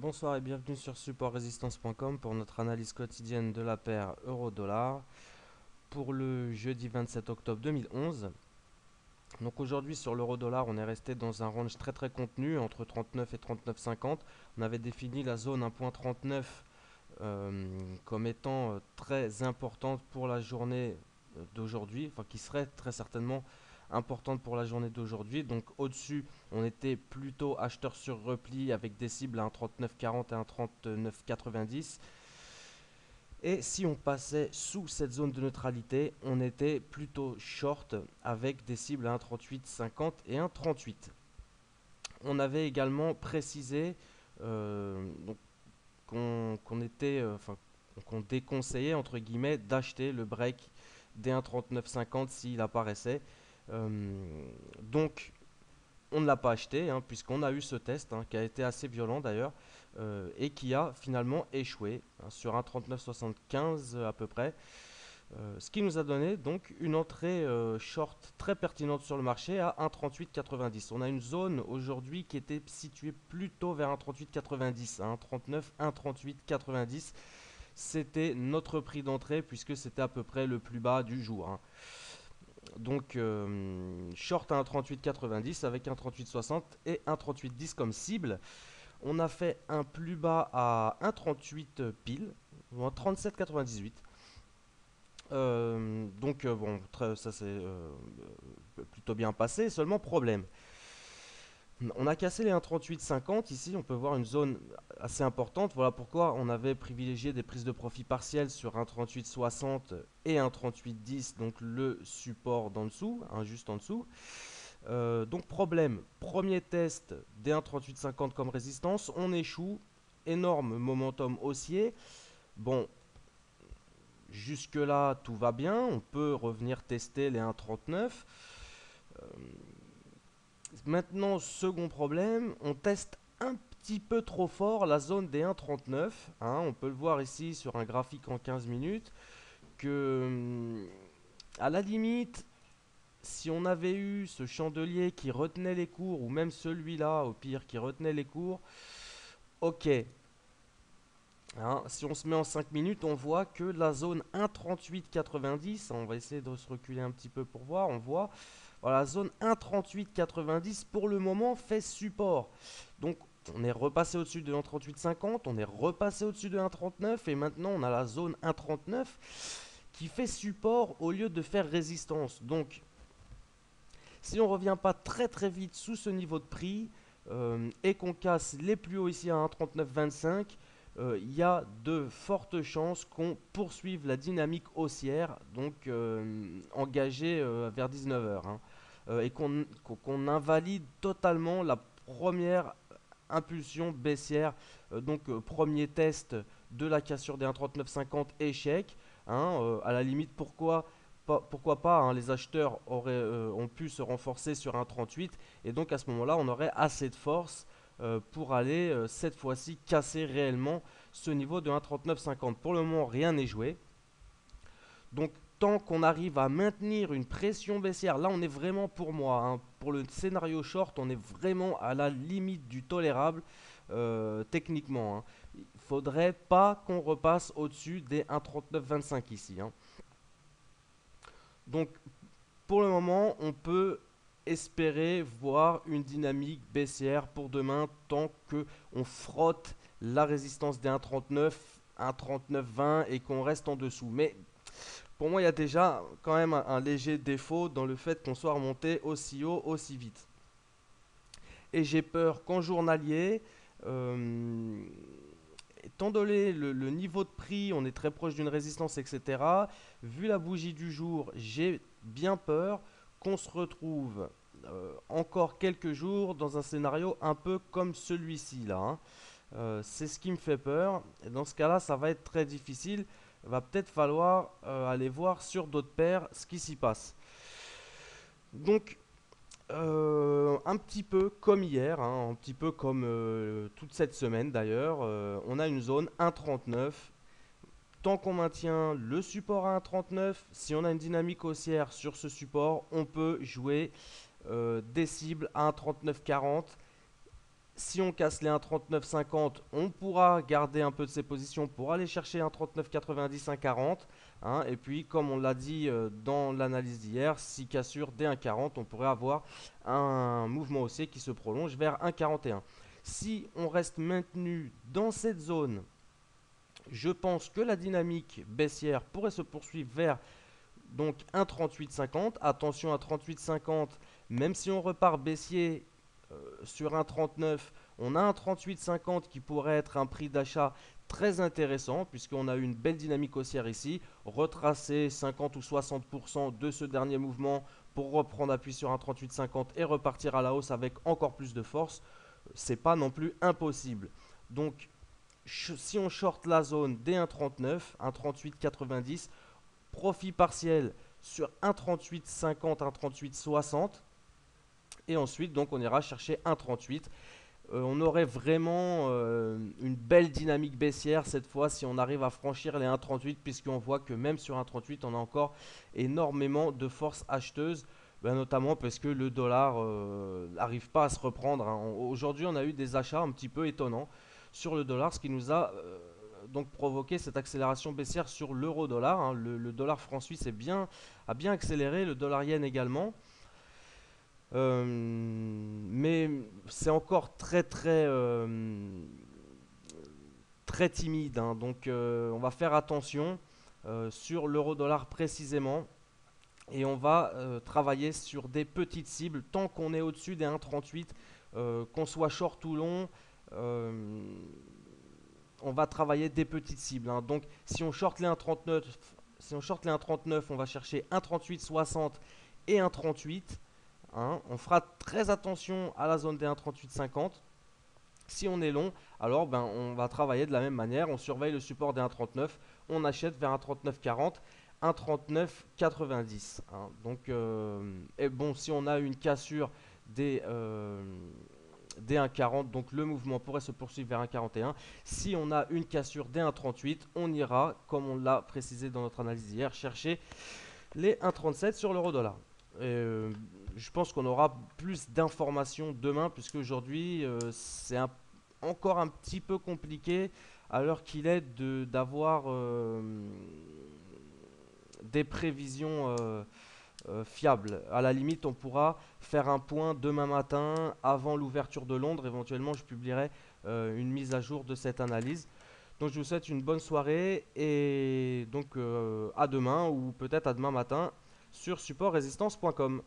Bonsoir et bienvenue sur supportrésistance.com pour notre analyse quotidienne de la paire euro-dollar pour le jeudi 27 octobre 2011. Donc aujourd'hui sur l'euro-dollar, on est resté dans un range très contenu entre 39 et 39,50. On avait défini la zone 1.39 comme étant très importante pour la journée d'aujourd'hui, enfin qui serait très certainement importante pour la journée d'aujourd'hui. Donc au-dessus, on était plutôt acheteur sur repli avec des cibles à 1,39,40 et 1,39,90. Et si on passait sous cette zone de neutralité, on était plutôt short avec des cibles à 1,38,50 et 1,38. On avait également précisé donc qu'on était, enfin, qu'on déconseillait entre guillemets d'acheter le break des 1,3950 s'il apparaissait. Donc on ne l'a pas acheté hein, puisqu'on a eu ce test qui a été assez violent d'ailleurs et qui a finalement échoué sur un 39,75 à peu près. Ce qui nous a donné donc une entrée short très pertinente sur le marché à 1,3890. On a une zone aujourd'hui qui était située plutôt vers 1,3890, 1,39, 1,3890. C'était notre prix d'entrée puisque c'était à peu près le plus bas du jour. Donc short à 1,3890 avec 1,3860 et 1,3810 comme cible. On a fait un plus bas à 1,38 pile, ou 1,3798. Bon, ça s'est plutôt bien passé, seulement problème. On a cassé les 1,3850 ici, on peut voir une zone assez importante. Voilà pourquoi on avait privilégié des prises de profit partielles sur 1,3860 et 1,3810, donc le support d'en dessous, juste en dessous. Donc problème, premier test des 1,3850 comme résistance, on échoue, énorme momentum haussier. Bon, jusque là tout va bien, on peut revenir tester les 1,39. Euh, Maintenant, second problème, on teste un petit peu trop fort la zone des 1,39. On peut le voir ici sur un graphique en 15 minutes que à la limite, si on avait eu ce chandelier qui retenait les cours, ou même celui-là, au pire, qui retenait les cours, ok. Si on se met en 5 minutes, on voit que la zone 1,3890, on va essayer de se reculer un petit peu pour voir, on voit, voilà, la zone 1,3890 pour le moment fait support. Donc on est repassé au-dessus de 1,3850, on est repassé au-dessus de 1,39 et maintenant on a la zone 1,39 qui fait support au lieu de faire résistance. Donc si on ne revient pas très vite sous ce niveau de prix et qu'on casse les plus hauts ici à 1,3925, il y a de fortes chances qu'on poursuive la dynamique haussière, donc engagée vers 19 heures, et qu'on invalide totalement la première impulsion baissière. Premier test de la cassure des 1,3950 échec. À la limite, pourquoi pas, les acheteurs ont pu se renforcer sur un 38 et donc à ce moment-là on aurait assez de force pour aller cette fois-ci casser réellement ce niveau de 1,3950. Pour le moment rien n'est joué. Donc tant qu'on arrive à maintenir une pression baissière, là on est vraiment pour moi, pour le scénario short, on est vraiment à la limite du tolérable techniquement. Il ne faudrait pas qu'on repasse au-dessus des 1,3925 ici. Donc pour le moment, on peut espérer voir une dynamique baissière pour demain tant que on frotte la résistance des 1,39, 1,39,20 et qu'on reste en dessous. Mais pour moi, il y a déjà quand même un léger défaut dans le fait qu'on soit remonté aussi haut, aussi vite. Et j'ai peur qu'en journalier, euh, étant donné le niveau de prix, on est très proche d'une résistance, etc. Vu la bougie du jour, j'ai bien peur qu'on se retrouve encore quelques jours dans un scénario un peu comme celui-ci là. C'est ce qui me fait peur. Et dans ce cas-là, ça va être très difficile. Il va peut-être falloir aller voir sur d'autres paires ce qui s'y passe. Donc, un petit peu comme hier, un petit peu comme toute cette semaine d'ailleurs, on a une zone 1,39. Tant qu'on maintient le support à 1,39, si on a une dynamique haussière sur ce support, on peut jouer des cibles à 1,39,40. Si on casse les 1,3950, on pourra garder un peu de ses positions pour aller chercher 1,3990, 1,40. Hein, et puis, comme on l'a dit dans l'analyse d'hier, si cassure dès 1,40, on pourrait avoir un mouvement haussier qui se prolonge vers 1,41. Si on reste maintenu dans cette zone, je pense que la dynamique baissière pourrait se poursuivre vers donc 1,3850. Attention à 38,50, même si on repart baissier sur 1,39, on a un 38,50 qui pourrait être un prix d'achat très intéressant puisqu'on a eu une belle dynamique haussière ici, retracer 50 ou 60% de ce dernier mouvement pour reprendre appui sur un 38,50 et repartir à la hausse avec encore plus de force, c'est pas non plus impossible. Donc si on short la zone des 1,39, 1,38,90, profit partiel sur 1,38,50, 1,38,60 et ensuite donc on ira chercher 1,38. On aurait vraiment une belle dynamique baissière cette fois si on arrive à franchir les 1,38 puisqu'on voit que même sur 1,38 on a encore énormément de force acheteuse. Notamment parce que le dollar n'arrive pas à se reprendre. Hein. Aujourd'hui, on a eu des achats un petit peu étonnants sur le dollar, ce qui nous a donc provoqué cette accélération baissière sur l'euro-dollar. Hein. Le dollar franc suisse a bien accéléré, le dollar yen également. Mais c'est encore très timide. Hein. Donc on va faire attention sur l'euro-dollar précisément. Et on va travailler sur des petites cibles tant qu'on est au-dessus des 1,38, qu'on soit short ou long, on va travailler des petites cibles. Hein. Donc si on short les 1,39, on va chercher 1,38,60 et 1,38. Hein. On fera très attention à la zone des 1,38,50. Si on est long, alors on va travailler de la même manière. On surveille le support des 1,39, on achète vers 1,39,40. 1,39,90. Hein. Donc, et bon, si on a une cassure des 1,40, donc le mouvement pourrait se poursuivre vers 1,41. Si on a une cassure des 1,38, on ira, comme on l'a précisé dans notre analyse hier, chercher les 1,37 sur l'euro-dollar. Je pense qu'on aura plus d'informations demain, puisque aujourd'hui, c'est encore un petit peu compliqué à l'heure qu'il est d'avoir des prévisions fiables. À la limite, on pourra faire un point demain matin avant l'ouverture de Londres. Éventuellement, je publierai une mise à jour de cette analyse. Donc, je vous souhaite une bonne soirée et donc à demain ou peut-être à demain matin sur supportrésistance.com.